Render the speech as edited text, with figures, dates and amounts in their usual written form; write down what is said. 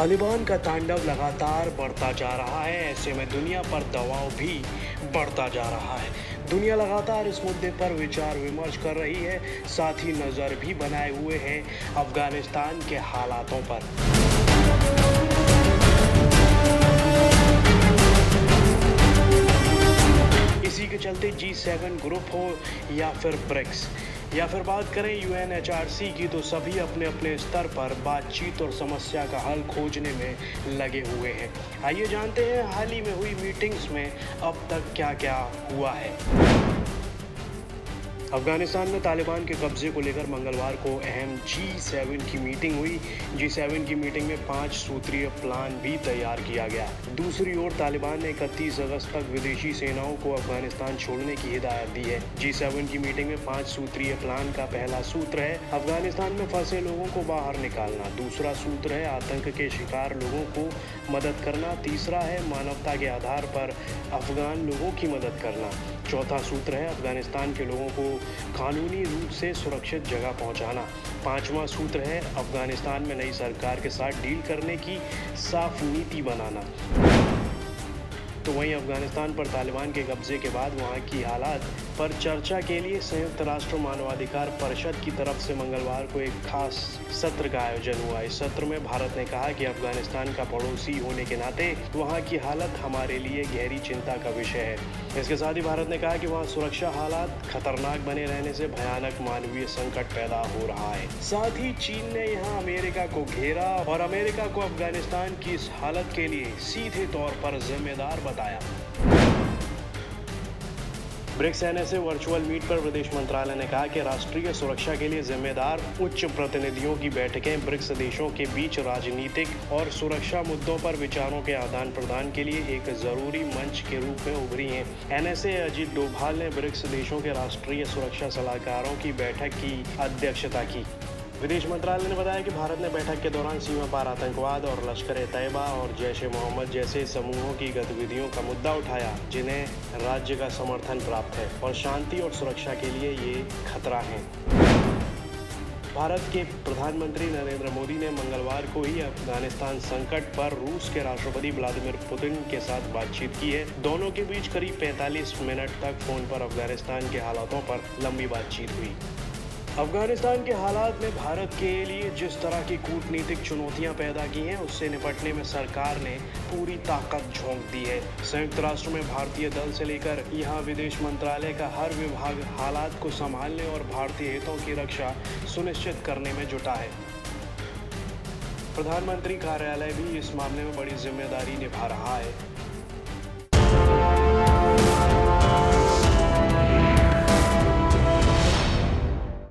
तालिबान का तांडव लगातार बढ़ता जा रहा है। ऐसे में दुनिया पर दबाव भी बढ़ता जा रहा है। दुनिया लगातार इस मुद्दे पर विचार विमर्श कर रही है, साथ ही नज़र भी बनाए हुए है अफगानिस्तान के हालातों पर। इसी के चलते G7 ग्रुप हो या फिर ब्रिक्स या फिर बात करें UNHRC की, तो सभी अपने अपने स्तर पर बातचीत और समस्या का हल खोजने में लगे हुए हैं। आइए जानते हैं हाल ही में हुई मीटिंग्स में अब तक क्या क्या हुआ है। अफगानिस्तान में तालिबान के कब्जे को लेकर मंगलवार को अहम G7 की मीटिंग हुई। G7 की मीटिंग में 5 सूत्रीय प्लान भी तैयार किया गया। दूसरी ओर तालिबान ने 31 अगस्त तक विदेशी सेनाओं को अफगानिस्तान छोड़ने की हिदायत दी है। G7 की मीटिंग में 5 सूत्रीय प्लान का पहला सूत्र है अफगानिस्तान में फंसे लोगों को बाहर निकालना। दूसरा सूत्र है आतंक के शिकार लोगों को मदद करना। तीसरा है मानवता के आधार पर अफगान लोगों की मदद करना। चौथा सूत्र है अफगानिस्तान के लोगों को कानूनी रूप से सुरक्षित जगह पहुंचाना। पांचवा सूत्र है अफगानिस्तान में नई सरकार के साथ डील करने की साफ नीति बनाना। तो वहीं अफगानिस्तान पर तालिबान के कब्जे के बाद वहां की हालात पर चर्चा के लिए संयुक्त राष्ट्र मानवाधिकार परिषद की तरफ से मंगलवार को एक खास सत्र का आयोजन हुआ। इस सत्र में भारत ने कहा कि अफगानिस्तान का पड़ोसी होने के नाते वहां की हालत हमारे लिए गहरी चिंता का विषय है। इसके साथ ही भारत ने कहा कि वहां सुरक्षा हालात खतरनाक बने रहने से भयानक मानवीय संकट पैदा हो रहा है। साथ ही चीन ने यहां अमेरिका को घेरा और अमेरिका को अफगानिस्तान की इस हालत के लिए सीधे तौर पर जिम्मेदार बताया। ब्रिक्स NSA वर्चुअल मीट पर विदेश मंत्रालय ने कहा कि राष्ट्रीय सुरक्षा के लिए जिम्मेदार उच्च प्रतिनिधियों की बैठकें ब्रिक्स देशों के बीच राजनीतिक और सुरक्षा मुद्दों पर विचारों के आदान प्रदान के लिए एक जरूरी मंच के रूप में उभरी हैं। NSA अजीत डोभाल ने ब्रिक्स देशों के राष्ट्रीय सुरक्षा सलाहकारों की बैठक की अध्यक्षता की। विदेश मंत्रालय ने बताया कि भारत ने बैठक के दौरान सीमा पार आतंकवाद और लश्कर-ए-तैयबा और जैश-ए-मोहम्मद जैसे समूहों की गतिविधियों का मुद्दा उठाया, जिन्हें राज्य का समर्थन प्राप्त है और शांति और सुरक्षा के लिए ये खतरा हैं। भारत के प्रधानमंत्री नरेंद्र मोदी ने मंगलवार को ही अफगानिस्तान संकट पर रूस के राष्ट्रपति व्लादिमीर पुतिन के साथ बातचीत की है। दोनों के बीच करीब 45 मिनट तक फोन पर अफगानिस्तान के हालातों पर लंबी बातचीत हुई। अफगानिस्तान के हालात में भारत के लिए जिस तरह की कूटनीतिक चुनौतियां पैदा की हैं, उससे निपटने में सरकार ने पूरी ताकत झोंक दी है। संयुक्त राष्ट्र में भारतीय दल से लेकर यहां विदेश मंत्रालय का हर विभाग हालात को संभालने और भारतीय हितों की रक्षा सुनिश्चित करने में जुटा है। प्रधानमंत्री कार्यालय भी इस मामले में बड़ी जिम्मेदारी निभा रहा है।